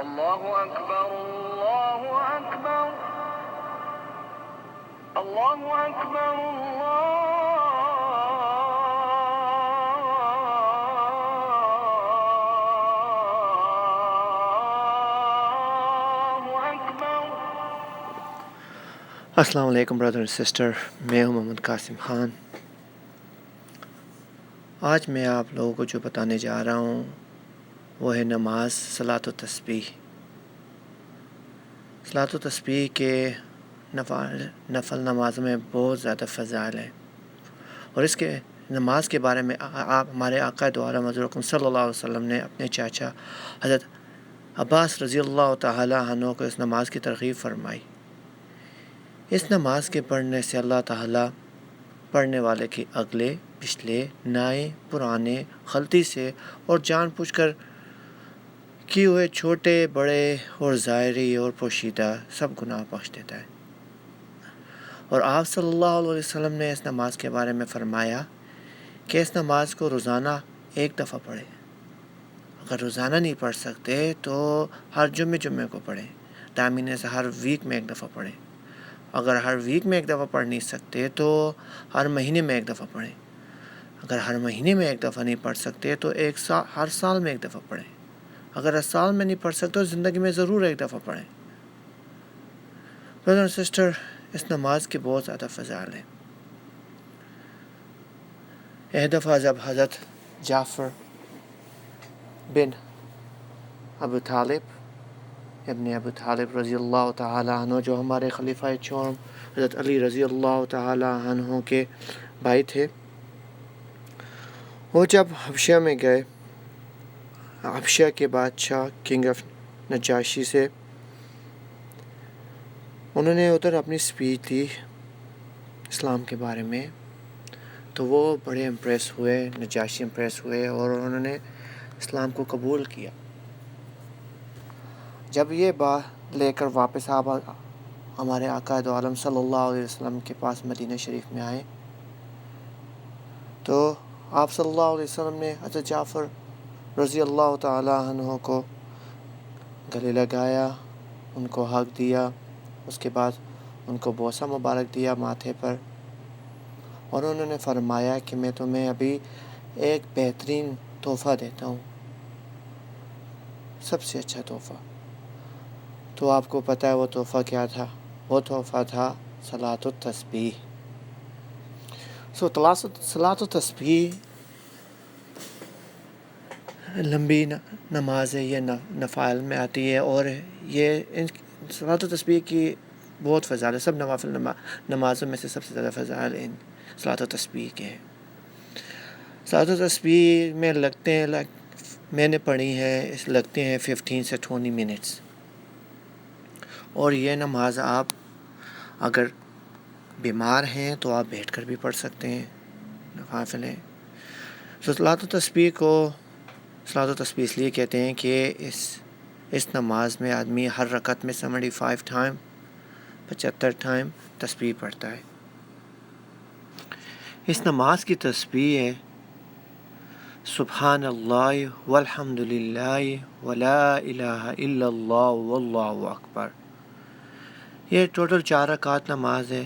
اللہ اکبر اللہ اکبر اللہ اکبر اللہ اکبر۔ السلام علیکم brother and sister, میں ہوں محمد قاسم خان۔ آج میں آپ لوگوں کو جو بتانے جا رہا ہوں وہ ہے نماز صلاۃ و تسبیح۔ صلاۃ و تسبیح کے نفل نماز میں بہت زیادہ فضائل ہیں، اور اس کے نماز کے بارے میں ہمارے آقا دو عالم حضرت صلی اللہ علیہ وسلم نے اپنے چاچا حضرت عباس رضی اللہ تعالیٰ عنہ کو اس نماز کی ترغیب فرمائی۔ اس نماز کے پڑھنے سے اللہ تعالیٰ پڑھنے والے کے اگلے پچھلے نئے پرانے غلطی سے اور جان بوجھ کر کیے ہوئے چھوٹے بڑے اور ظاہری اور پوشیدہ سب گناہ بخش دیتا ہے۔ اور آپ صلی اللہ علیہ وسلم نے اس نماز کے بارے میں فرمایا کہ اس نماز کو روزانہ ایک دفعہ پڑھیں۔ اگر روزانہ نہیں پڑھ سکتے تو ہر جمعے کو پڑھیں، دامنے سے ہر ویک میں ایک دفعہ پڑھیں۔ اگر ہر ویک میں ایک دفعہ پڑھ نہیں سکتے تو ہر مہینے میں ایک دفعہ پڑھیں۔ اگر ہر مہینے میں ایک دفعہ نہیں پڑھ سکتے تو ہر سال میں ایک دفعہ پڑھیں۔ اگر ہر سال میں نہیں پڑھ سکتے تو زندگی میں ضرور ایک دفعہ پڑھیں۔ برادر اور سسٹر، اس نماز کے بہت زیادہ فضائل ہیں۔ ایک دفعہ جب حضرت جعفر بن ابو طالب رضی اللہ تعالیٰ عنہ، جو ہمارے خلیفہ چہارم حضرت علی رضی اللہ تعالیٰ عنہ کے بھائی تھے، وہ جب حبشہ میں گئے، حبشہ کے بادشاہ کنگ آف نجاشی سے انہوں نے ادھر اپنی اسپیچ دی اسلام کے بارے میں، تو وہ بڑے امپریس ہوئے، نجاشی امپریس ہوئے اور انہوں نے اسلام کو قبول کیا۔ جب یہ بات لے کر واپس آپ ہمارے آقا دو عالم صلی اللہ علیہ وسلم کے پاس مدینہ شریف میں آئے تو آپ صلی اللہ علیہ وسلم نے حضرت جعفر رضی اللہ تعالیٰ عنہ کو گلے لگایا، ان کو حق دیا، اس کے بعد ان کو بوسہ مبارک دیا ماتھے پر، اور انہوں نے فرمایا کہ میں تمہیں ابھی ایک بہترین تحفہ دیتا ہوں، سب سے اچھا تحفہ۔ تو آپ کو پتہ ہے وہ تحفہ کیا تھا؟ وہ تحفہ تھا صلاۃ و تسبیح۔ صلاۃ و تسبیح لمبی نماز ہے، یہ نفائل میں آتی ہے، اور یہ صلاۃ و تسبیح کی بہت فضائل ہے۔ سب نوافل نمازوں میں سے سب سے زیادہ فضائل ان صلاۃ و تسبیح کے ہیں۔ صلاۃ و تسبیح میں لگتے ہیں، میں نے پڑھی ہے، لگتے ہیں 15 سے 20 منٹس، اور یہ نماز آپ اگر بیمار ہیں تو آپ بیٹھ کر بھی پڑھ سکتے ہیں، نوافل ہیں۔ صلاۃ و تسبیح اس لیے کہتے ہیں کہ اس نماز میں آدمی ہر رکعت میں 75 ٹائم 75 ٹائم تسبیح پڑھتا ہے۔ اس نماز کی تسبیح ہے سبحان اللہ والحمد للہ ولا الہ الا اللہ واللہ اکبر۔ یہ ٹوٹل 4 رکعت نماز ہے۔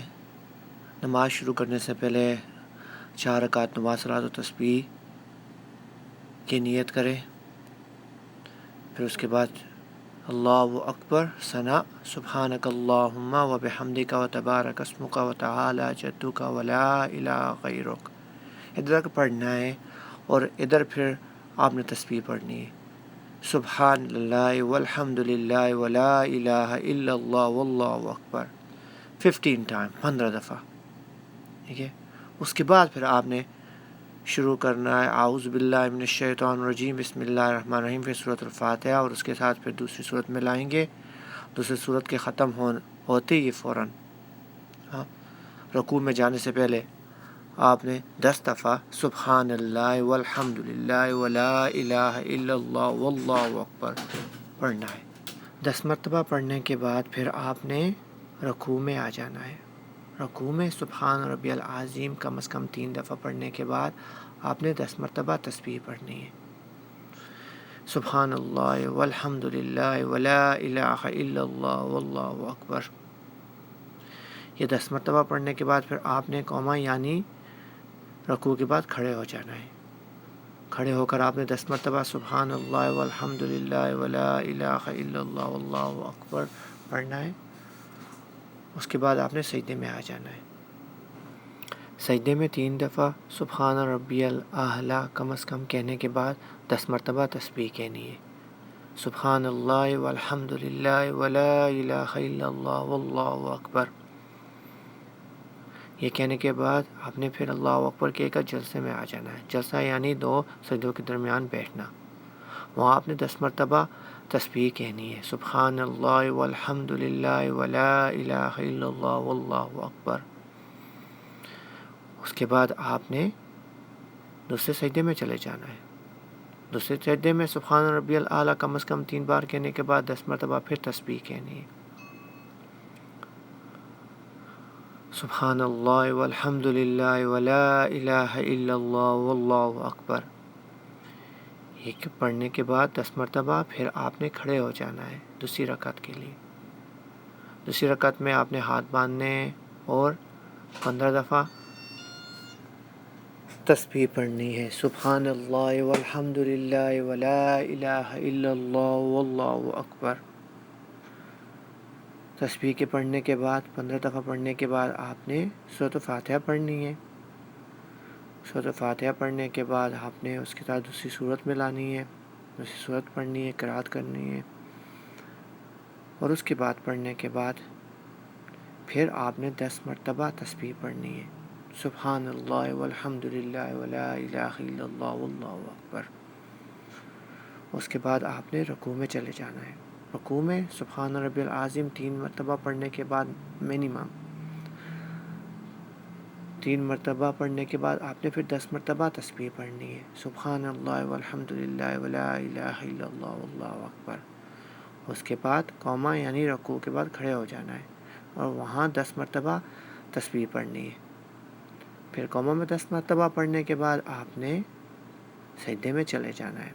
نماز شروع کرنے سے پہلے 4 رکعت نماز صلاۃ و تسبیح کی نیت کرے، پھر اس کے بعد اللہ اکبر ثنا، سبحانک اللہم و بحمدک و تبارک اسمک و تعالی جدک ولا الہ غیرک، ادھر پڑھنا ہے، اور ادھر پھر آپ نے تسبیح پڑھنی ہے، سبحان اللہ والحمد للہ ولا الہ الا اللہ واللہ اکبر 15 ٹائم، 15 دفعہ، ٹھیک ہے۔ اس کے بعد پھر آپ نے شروع کرنا ہے اعوذ باللہ من الشیطان الرجیم بسم اللہ الرحمن الرحیم، پھر سورۃ الفاتحہ، اور اس کے ساتھ پھر دوسری سورت میں لائیں گے۔ دوسری سورت کے ختم ہوتے ہی فوراً رکوع میں جانے سے پہلے آپ نے 10 دفعہ سبحان اللہ والحمد للہ ولا الہ الا اللہ واللہ اکبر پڑھنا ہے۔ 10 مرتبہ پڑھنے کے بعد پھر آپ نے رکوع میں آ جانا ہے۔ رکوع میں سبحان ربی العظیم کم از کم 3 دفعہ پڑھنے کے بعد آپ نے 10 مرتبہ تسبیح پڑھنی ہے۔ سبحان اللہ والحمد للہ ولا الہ الا اللہ واللہ اکبر۔ یہ 10 مرتبہ پڑھنے کے بعد پھر آپ نے قوما یعنی رکوع کے بعد کھڑے ہو جانا ہے۔ کھڑے ہو کر آپ نے 10 مرتبہ سبحان اللہ والحمد للہ ولا الہ الا اللہ واللہ اکبر پڑھنا ہے۔ اس کے بعد آپ نے سجدے میں آ جانا ہے۔ سجدے میں 3 دفعہ سبحان ربی الاعلی کم از کم کہنے کے بعد 10 مرتبہ تسبیح کہنی ہے۔ سبحان اللہ والحمد للہ ولا الہ الا اللہ واللہ اکبر۔ یہ کہنے کے بعد آپ نے پھر اللہ اکبر کہہ کر جلسے میں آ جانا ہے۔ جلسہ یعنی 2 سجدوں کے درمیان بیٹھنا۔ وہاں آپ نے 10 مرتبہ تسبیح کہنی ہے۔ سبحان اللہ والحمد للہ ولا الہ الا اللہ واللہ اکبر۔ اس کے بعد آپ نے دوسرے سجدے میں چلے جانا ہے۔ دوسرے سجدے میں سبحان ربی الاعلی کم از کم 3 بار کہنے کے بعد 10 مرتبہ پھر تسبیح کہنی ہے۔ سبحان اللہ والحمد للہ ولا الہ الا اللہ واللہ اکبر۔ یہ پڑھنے کے بعد 10 مرتبہ پھر آپ نے کھڑے ہو جانا ہے دوسری رکعت کے لیے۔ دوسری رکعت میں آپ نے ہاتھ باندھنے اور 15 دفعہ تسبیح پڑھنی ہے۔ سبحان اللہ والحمد للہ ولا الہ الا اللہ واللہ اکبر۔ تسبیح کے پڑھنے کے بعد 15 دفعہ پڑھنے کے بعد آپ نے سورۃ فاتحہ پڑھنی ہے۔ سورۃ فاتحہ پڑھنے کے بعد آپ نے اس کے ساتھ دوسری سورت ملانی ہے، دوسری سورت پڑھنی ہے، قرات کرنی ہے، اور اس کے بعد پڑھنے کے بعد پھر آپ نے 10 مرتبہ تسبیح پڑھنی ہے۔ سبحان اللہ والحمد للہ ولا الہ الا اللہ واللہ اکبر۔ اس کے بعد آپ نے رکوع میں چلے جانا ہے۔ رکوع میں سبحان ربی العظیم 3 مرتبہ پڑھنے کے بعد منیمم 3 مرتبہ پڑھنے کے بعد آپ نے پھر 10 مرتبہ تسبیح پڑھنی ہے۔ سبحان اللہ والحمد للہ ولا الہ الا اللہ واللہ اکبر۔ اس کے بعد قوما یعنی رکوع کے بعد کھڑے ہو جانا ہے اور وہاں 10 مرتبہ تسبیح پڑھنی ہے۔ پھر قوما میں 10 مرتبہ پڑھنے کے بعد آپ نے سجدے میں چلے جانا ہے۔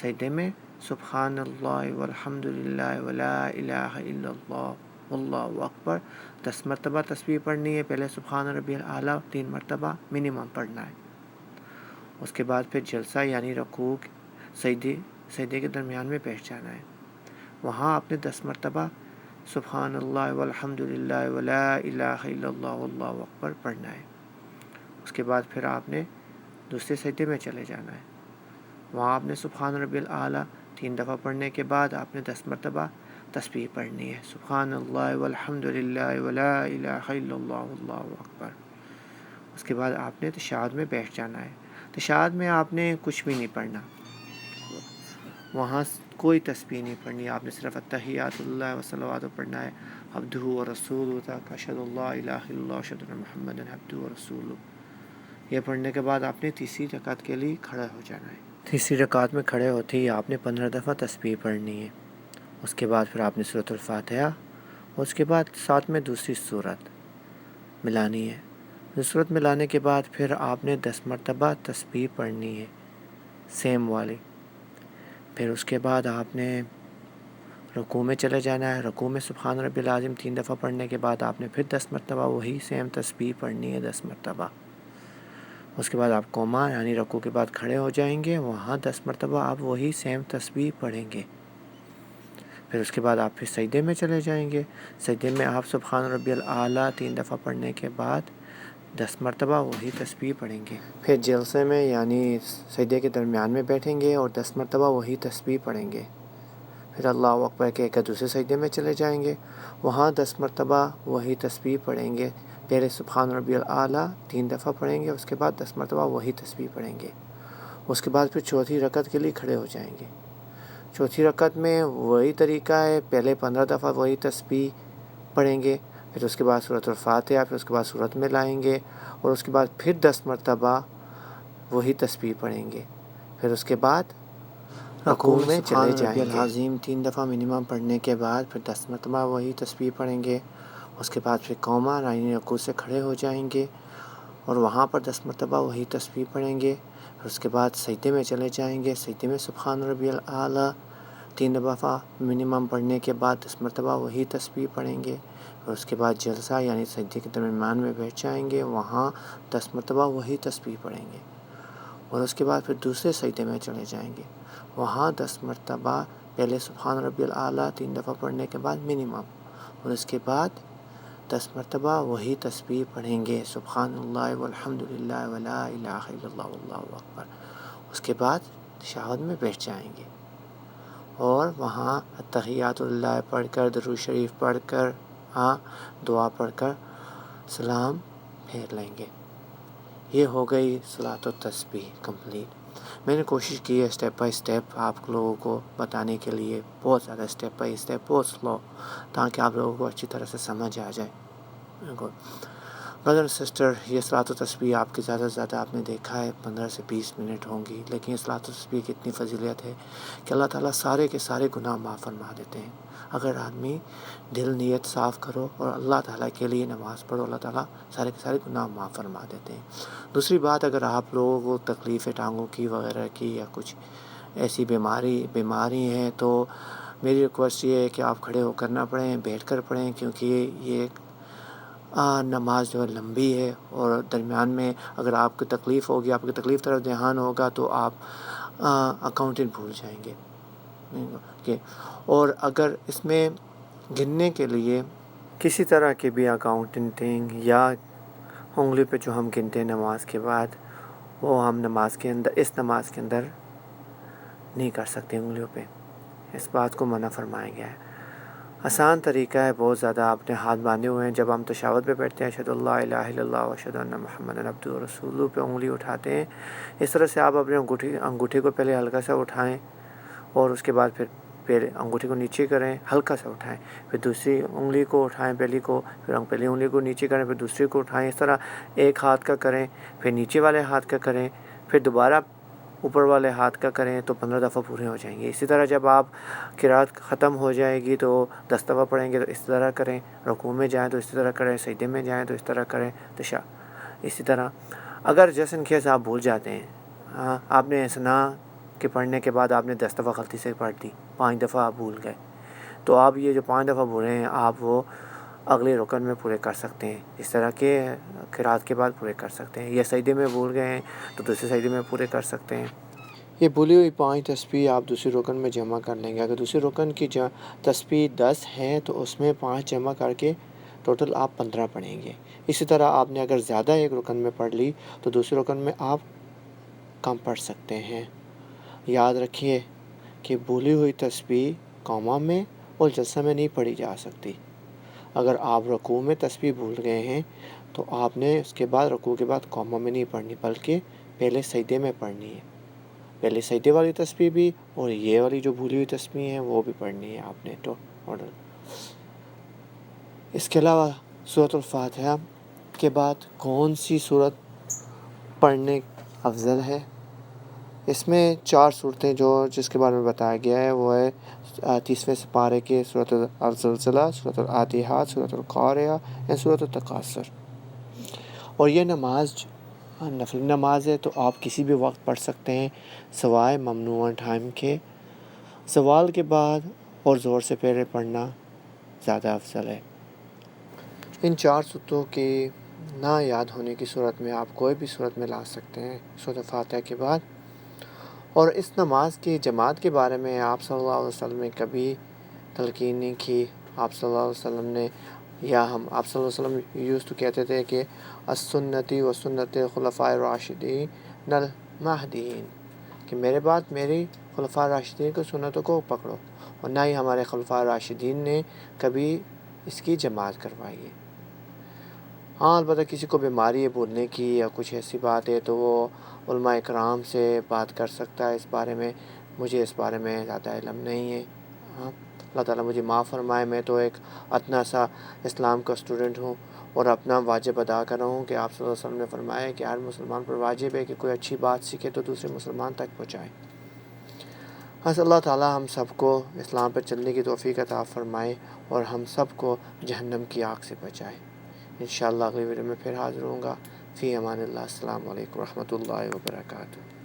سجدے میں سبحان اللہ والحمد للہ ولا الہ الا اللہ واللہ اکبر 10 مرتبہ تسبیح پڑھنی ہے۔ پہلے سبحان ربی الاعلی 3 مرتبہ منیمم پڑھنا ہے۔ اس کے بعد پھر جلسہ یعنی رکوع سجدے کے درمیان میں بیٹھ جانا ہے۔ وہاں آپ نے 10 مرتبہ سبحان اللہ والحمد للہ ولا الہ الا اللہ واللہ اکبر پڑھنا ہے۔ اس کے بعد پھر آپ نے دوسرے سجدے میں چلے جانا ہے۔ وہاں آپ نے سبحان ربی الاعلی 3 دفعہ پڑھنے کے بعد آپ نے 10 مرتبہ تسبیح پڑھنی ہے۔ سبحان اللہ والحمد للہ ولا الہ الا اللہ واللہ اکبر۔ اس کے بعد آپ نے تشہد میں بیٹھ جانا ہے۔ تشہد میں آپ نے کچھ بھی نہیں پڑھنا، وہاں کوئی تسبیح نہیں پڑھنی، آپ نے صرف التحیات اللہ وصلوات پڑھنا ہے۔ عبدہ ورسولہ تک اشہد اللہ الہ الا اللہ اشہد ان محمد عبدہ ورسولہ۔ یہ پڑھنے کے بعد آپ نے تیسری رکعت کے لیے کھڑا ہو جانا ہے۔ تیسری رکعت میں کھڑے ہوتے ہی آپ نے 15 دفعہ تسبیح پڑھنی ہے۔ اس کے بعد پھر آپ نے سورۃ الفاتحہ اور اس کے بعد ساتھ میں دوسری سورت ملانی ہے۔ سورت ملانے کے بعد پھر آپ نے 10 مرتبہ تسبیح پڑھنی ہے سیم والی۔ پھر اس کے بعد آپ نے رکوع میں چلے جانا ہے۔ رکوع میں سبحان ربی العظیم 3 دفعہ پڑھنے کے بعد آپ نے پھر 10 مرتبہ وہی سیم تسبیح پڑھنی ہے 10 مرتبہ۔ اس کے بعد آپ قوما یعنی رکوع کے بعد کھڑے ہو جائیں گے، وہاں 10 مرتبہ آپ وہی سیم تسبیح پڑھیں گے۔ پھر اس کے بعد آپ پھر سجدے میں چلے جائیں گے۔ سجدے میں آپ سبحان ربی الاعلی 3 دفعہ پڑھنے کے بعد 10 مرتبہ وہی تسبیح پڑھیں گے۔ پھر جلسے میں یعنی سجدے کے درمیان میں بیٹھیں گے اور 10 مرتبہ وہی تسبیح پڑھیں گے۔ پھر اللہ اکبر کہہ کر دوسرے سجدے میں چلے جائیں گے، وہاں 10 مرتبہ وہی تسبیح پڑھیں گے۔ پہلے سبحان ربی الاعلی 3 دفعہ پڑھیں گے، اس کے بعد 10 مرتبہ وہی تسبیح پڑھیں گے۔ اس کے بعد پھر چوتھی رکعت کے لیے کھڑے ہو جائیں گے۔ چوتھی رکعت میں وہی طریقہ ہے، پہلے 15 دفعہ وہی تسبیح پڑھیں گے، پھر اس کے بعد سورۃ الفاتحہ، پھر اس کے بعد سورت میں لائیں گے اور اس کے بعد پھر 10 مرتبہ وہی تسبیح پڑھیں گے۔ پھر اس کے بعد رکوع میں چلے جائیں گے۔ العظیم 3 دفعہ منیمم پڑھنے کے بعد پھر 10 مرتبہ وہی تسبیح پڑھیں گے۔ اس کے بعد پھر قوما یعنی رکوع سے کھڑے ہو جائیں گے اور وہاں پر 10 مرتبہ وہی تسبیح پڑھیں گے۔ اور اس کے بعد سجدے میں چلے جائیں گے. سجدے میں سبحان ربی الاعلیٰ 3 دفعہ منیمم پڑھنے کے بعد 10 مرتبہ وہی تسبیح پڑھیں گے. اور اس کے بعد جلسہ یعنی سجدے کے درمیان میں بیٹھ جائیں گے, وہاں 10 مرتبہ وہی تسبیح پڑھیں گے. اور اس کے بعد پھر دوسرے سجدے میں چلے جائیں گے, وہاں 10 مرتبہ پہلے سبحان ربی الاعلیٰ 3 دفعہ پڑھنے کے بعد منیمم, اور اس کے بعد 10 مرتبہ وہی تسبیح پڑھیں گے, سبحان اللہ والحمد للہ ولا الہ الا اللہ واللہ اکبر. اس کے بعد تشہد میں بیٹھ جائیں گے, اور وہاں التحیات للہ پڑھ کر, درود شریف پڑھ کر, دعا پڑھ کر سلام پھیر لیں گے. یہ ہو گئی صلاۃ و تسبیح کمپلیٹ. میں نے کوشش کی ہے اسٹیپ بائی اسٹیپ آپ لوگوں کو بتانے کے لیے, بہت زیادہ اسٹیپ بائی اسٹیپ, بہت سلو, تاکہ آپ لوگوں کو اچھی طرح سے سمجھ آ جائے. برادر سسٹر, یہ صلاۃ و تسبیح آپ کی زیادہ سے زیادہ آپ نے دیکھا ہے 15 سے 20 منٹ ہوں گی, لیکن یہ صلاۃ و تسبیح کی اتنی فضیلت ہے کہ اللہ تعالیٰ سارے کے سارے گناہ معاف فرما دیتے ہیں. اگر آدمی دل نیت صاف کرو اور اللہ تعالیٰ کے لیے نماز پڑھو, اللہ تعالیٰ سارے کے سارے گناہ معاف فرما دیتے ہیں. دوسری بات, اگر آپ لوگوں کو تکلیف ہے ٹانگوں کی وغیرہ کی, یا کچھ ایسی بیماری ہیں, تو میری ریکویسٹ یہ ہے کہ آپ کھڑے ہو کر نہ پڑھیں, بیٹھ کر پڑھیں, کیونکہ یہ نماز جو ہے لمبی ہے, اور درمیان میں اگر آپ کو تکلیف ہوگی, آپ کی تکلیف طرف دھیان ہوگا, تو آپ اکاؤنٹنٹ بھول جائیں گے. اور اگر اس میں گننے کے لیے کسی طرح کی بھی اکاؤنٹنگ یا انگلی پہ جو ہم گنتے ہیں نماز کے بعد, وہ ہم نماز کے اندر نہیں کر سکتے انگلیوں پہ, اس بات کو منع فرمایا گیا ہے. آسان طریقہ ہے بہت زیادہ, آپ نے ہاتھ باندھے ہوئے ہیں, جب ہم تشہد پہ بیٹھتے ہیں اشہد اللہ الہ الا اللہ و اشہد ان محمدا عبدہ و رسولہ پہ انگلی اٹھاتے ہیں, اس طرح سے آپ اپنے انگوٹھی کو پہلے ہلکا سا اٹھائیں, اور اس کے بعد پھر انگوٹھی کو نیچے کریں, ہلکا سا اٹھائیں, پھر دوسری انگلی کو اٹھائیں پہلی انگلی کو نیچے کریں, پھر دوسری کو اٹھائیں. اس طرح ایک ہاتھ کا کریں, پھر نیچے والے ہاتھ کا کریں, پھر دوبارہ اوپر والے ہاتھ کا کریں, تو 15 دفعہ پورے ہو جائیں گے. اسی طرح جب آپ قرات ختم ہو جائے گی تو 10 دفعہ پڑھیں گے, تو اس طرح کریں. رکوع میں جائیں تو اس طرح کریں, سجدے میں جائیں تو اس طرح کریں, اسی طرح. اگر جیسن کیس آپ بھول جاتے ہیں, آپ نے اسنا کے پڑھنے کے بعد آپ نے 10 دفعہ غلطی سے پڑھ دی, 5 دفعہ آپ بھول گئے, تو آپ یہ جو 5 دفعہ بھولے ہیں, آپ وہ اگلے رکن میں پورے کر سکتے ہیں. اس طرح کے قرات کے بعد پورے کر سکتے ہیں. یا سجدے میں بھول گئے ہیں تو دوسرے سجدے میں پورے کر سکتے ہیں. یہ بھولی ہوئی 5 تسبیح آپ دوسری رکن میں جمع کر لیں گے. اگر دوسری رکن کی تسبیح 10 ہے تو اس میں 5 جمع کر کے ٹوٹل آپ 15 پڑھیں گے. اسی طرح آپ نے اگر زیادہ ایک رکن میں پڑھ لی تو دوسری رکن میں آپ کم پڑھ سکتے ہیں. یاد رکھیے کہ بھولی ہوئی تسبیح قوما میں اور جلسہ میں نہیں پڑھی جا سکتی. اگر آپ رکوع میں تسبیح بھول گئے ہیں تو آپ نے اس کے بعد رکوع کے بعد قوما میں نہیں پڑھنی, بلکہ پہلے سجدے میں پڑھنی ہے. پہلے سجدے والی تسبیح بھی اور یہ والی جو بھولی ہوئی تسبیح ہے وہ بھی پڑھنی ہے آپ نے. تو اس کے علاوہ سورۃ الفاتحہ کے بعد کون سی سورت پڑھنے افضل ہے؟ اس میں 4 صورتیں جس کے بارے میں بتایا گیا ہے, وہ ہے 30ویں سپارے کے سورۃ الزلزلہ, سورۃ العادیات, سورۃ القاریہ یا سورۃ التکاثر. اور یہ نماز نفل نماز ہے, تو آپ کسی بھی وقت پڑھ سکتے ہیں سوائے ممنوع ٹائم کے. زوال کے بعد اور زور سے پہلے پڑھنا زیادہ افضل ہے. ان 4 صورتوں کی نہ یاد ہونے کی صورت میں آپ کوئی بھی صورت میں لا سکتے ہیں سورۃ فاتحہ کے بعد. اور اس نماز کی جماعت کے بارے میں آپ صلی اللہ علیہ وسلم نے کبھی تلقین نہیں کی. آپ صلی اللہ علیہ وسلم نے آپ صلی اللہ علیہ وسلم یوز تو کہتے تھے کہ السنتی و سنت خلفاء راشدین المہدیین, کہ میرے بعد میری خلفاء راشدین کی سنتوں کو پکڑو. اور نہ ہی ہمارے خلفاء راشدین نے کبھی اس کی جماعت کروائی ہے. ہاں البتہ کسی کو بیماری ہے بولنے کی یا کچھ ایسی بات ہے تو وہ علماء اکرام سے بات کر سکتا ہے اس بارے میں. مجھے اس بارے میں زیادہ علم نہیں ہے. اللہ تعالیٰ مجھے معاف فرمائے. میں تو ایک اتنا سا اسلام کا اسٹوڈنٹ ہوں اور اپنا واجب ادا کر رہا ہوں کہ آپ صلی اللہ علیہ وسلم نے فرمایا کہ ہر مسلمان پر واجب ہے کہ کوئی اچھی بات سیکھے تو دوسرے مسلمان تک پہنچائے. اللہ تعالیٰ ہم سب کو اسلام پر چلنے کی توفیق عطا فرمائے اور ہم سب کو جہنم کی آگ سے بچائے. انشاءاللہ اگلی ویڈیو میں پھر حاضر ہوں گا. فی امان اللہ. السلام علیکم ورحمۃ اللہ وبرکاتہ.